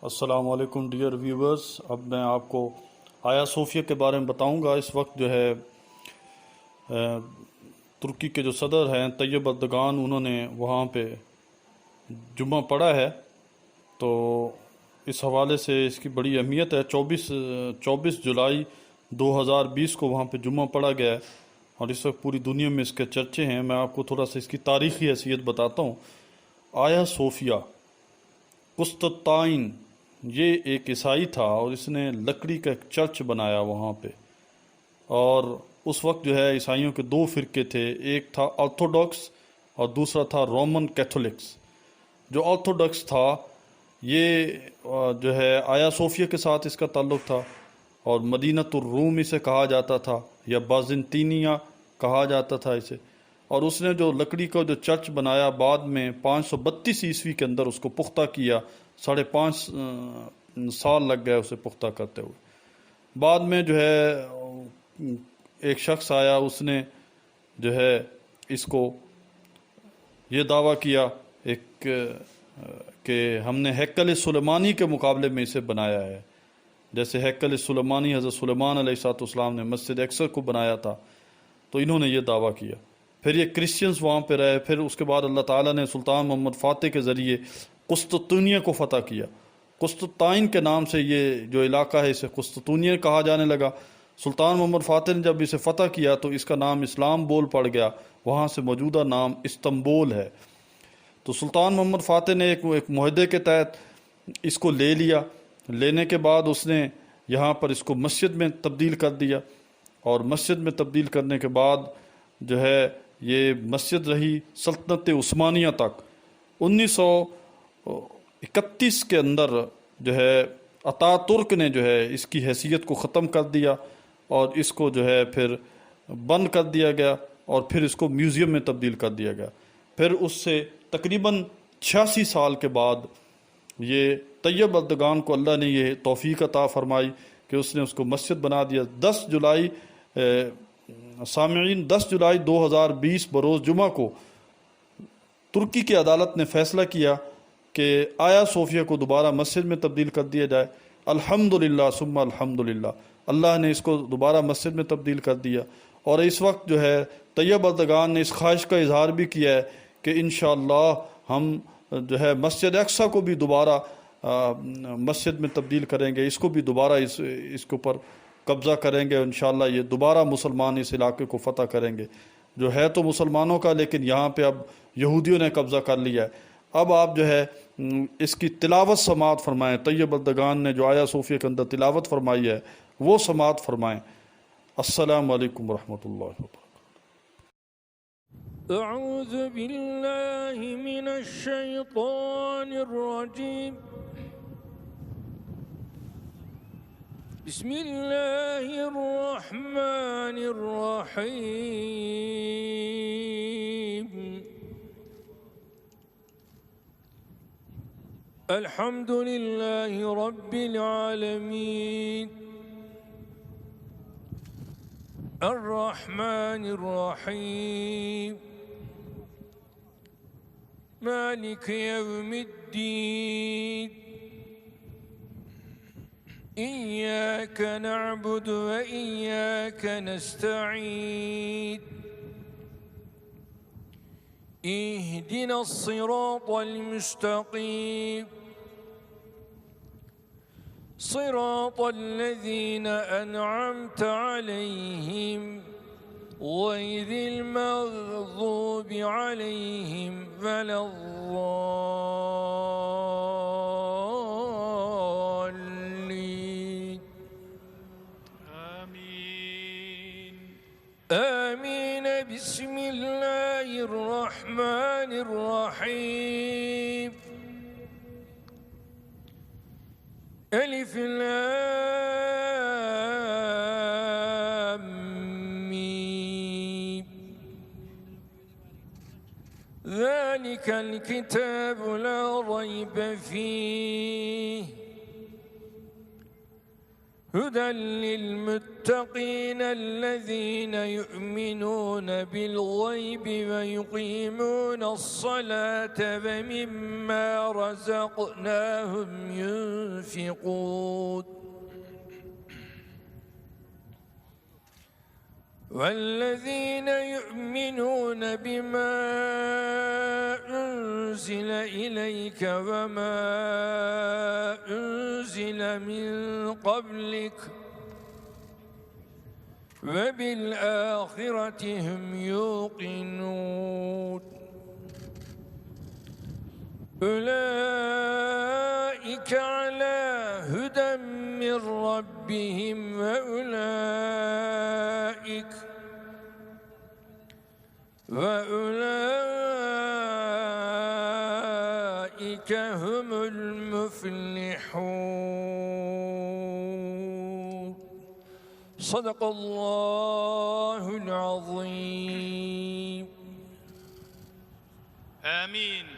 السلام علیکم dear viewers, اب میں آپ کو ہایا صوفیہ کے بارے میں بتاؤں گا۔ اس وقت جو ہے ترکی کے جو صدر ہیں طیب اردگان، انہوں نے وہاں پہ جمعہ پڑھا ہے، تو اس حوالے سے اس کی بڑی اہمیت ہے۔ 24 جولائی 2020 کو وہاں پہ جمعہ پڑھا گیا ہے اور اس وقت پوری دنیا میں اس کے چرچے ہیں۔ میں آپ کو تھوڑا سا اس کی تاریخی حیثیت بتاتا ہوں۔ ہایا صوفیہ قسطنطین یہ ایک عیسائی تھا اور اس نے لکڑی کا ایک چرچ بنایا وہاں پہ، اور اس وقت جو ہے عیسائیوں کے دو فرقے تھے، ایک تھا آرتھوڈاکس اور دوسرا تھا رومن کیتھولکس۔ جو آرتھوڈاکس تھا یہ جو ہے ہایا صوفیہ کے ساتھ اس کا تعلق تھا، اور مدینۃ الروم اسے کہا جاتا تھا یا بازنطینیہ کہا جاتا تھا اسے۔ اور اس نے جو لکڑی کا جو چرچ بنایا، بعد میں 532 عیسوی کے اندر اس کو پختہ کیا، 5.5 سال لگ گئے اسے پختہ کرتے ہوئے۔ بعد میں جو ہے ایک شخص آیا، اس نے جو ہے اس کو یہ دعویٰ کیا کہ ہم نے ہیکل سلیمانی کے مقابلے میں اسے بنایا ہے، جیسے ہیکل سلیمانی حضرت سلیمان علیہ السلام نے مسجد اقصی کو بنایا تھا، تو انہوں نے یہ دعویٰ کیا۔ پھر یہ کرسچنز وہاں پہ رہے، پھر اس کے بعد اللہ تعالیٰ نے سلطان محمد فاتح کے ذریعے قسطنطنیہ کو فتح کیا۔ قسطنطین کے نام سے یہ جو علاقہ ہے اسے قسطنطنیہ کہا جانے لگا۔ سلطان محمد فاتح نے جب اسے فتح کیا تو اس کا نام اسلام بول پڑ گیا، وہاں سے موجودہ نام استنبول ہے۔ تو سلطان محمد فاتح نے ایک معاہدے کے تحت اس کو لے لیا، لینے کے بعد اس نے یہاں پر اس کو مسجد میں تبدیل کر دیا، اور مسجد میں تبدیل کرنے کے بعد جو ہے یہ مسجد رہی سلطنت عثمانیہ تک۔ 1931 کے اندر جو ہے اتاترک نے جو ہے اس کی حیثیت کو ختم کر دیا اور اس کو جو ہے پھر بند کر دیا گیا، اور پھر اس کو میوزیم میں تبدیل کر دیا گیا۔ پھر اس سے تقریباً 86 سال کے بعد یہ طیب اردگان کو اللہ نے یہ توفیق عطا فرمائی کہ اس نے اس کو مسجد بنا دیا۔ 10 جولائی 2020 بروز جمعہ کو ترکی کی عدالت نے فیصلہ کیا کہ ہایا صوفیہ کو دوبارہ مسجد میں تبدیل کر دیا جائے۔ الحمدللہ ثم الحمدللہ، اللہ نے اس کو دوبارہ مسجد میں تبدیل کر دیا، اور اس وقت جو ہے طیب اردگان نے اس خواہش کا اظہار بھی کیا ہے کہ انشاءاللہ ہم جو ہے مسجد اقصی کو بھی دوبارہ مسجد میں تبدیل کریں گے، اس کو بھی دوبارہ اس کے اوپر قبضہ کریں گے، انشاءاللہ یہ دوبارہ مسلمان اس علاقے کو فتح کریں گے، جو ہے تو مسلمانوں کا، لیکن یہاں پہ اب یہودیوں نے قبضہ کر لیا ہے۔ اب آپ جو ہے اس کی تلاوت سماعت فرمائیں، طیب اردگان نے جو ہایا صوفیہ کے اندر تلاوت فرمائی ہے وہ سماعت فرمائیں۔ السلام علیکم ورحمۃ اللہ وبرکاتہ۔ اعوذ باللہ من الشیطان الرجیم، بسم اللہ الرحمن الرحیم، الحمد للہ رب العالمین، الرحمن الرحیم، مالک یوم الدین، إياك نعبد وإياك نستعين، اهدنا الصراط المستقيم، صراط الذين أنعمت عليهم غير المغضوب عليهم ولا الضالين، آمين۔ بسم الله الرحمن الرحيم، ألف لام ميم، ذلك الكتاب لا ريب فيه هدى للمتقين الذين يؤمنون بالغيب ويقيمون الصلاة ومما رزقناهم ينفقون والذين يؤمنون بما أنزل إليك وما أنزل من قبلك وبالآخرة هم يوقنون أولئك على هدى من ربهم وأولئك هم المفلحون. صدق الله العظيم. آمين.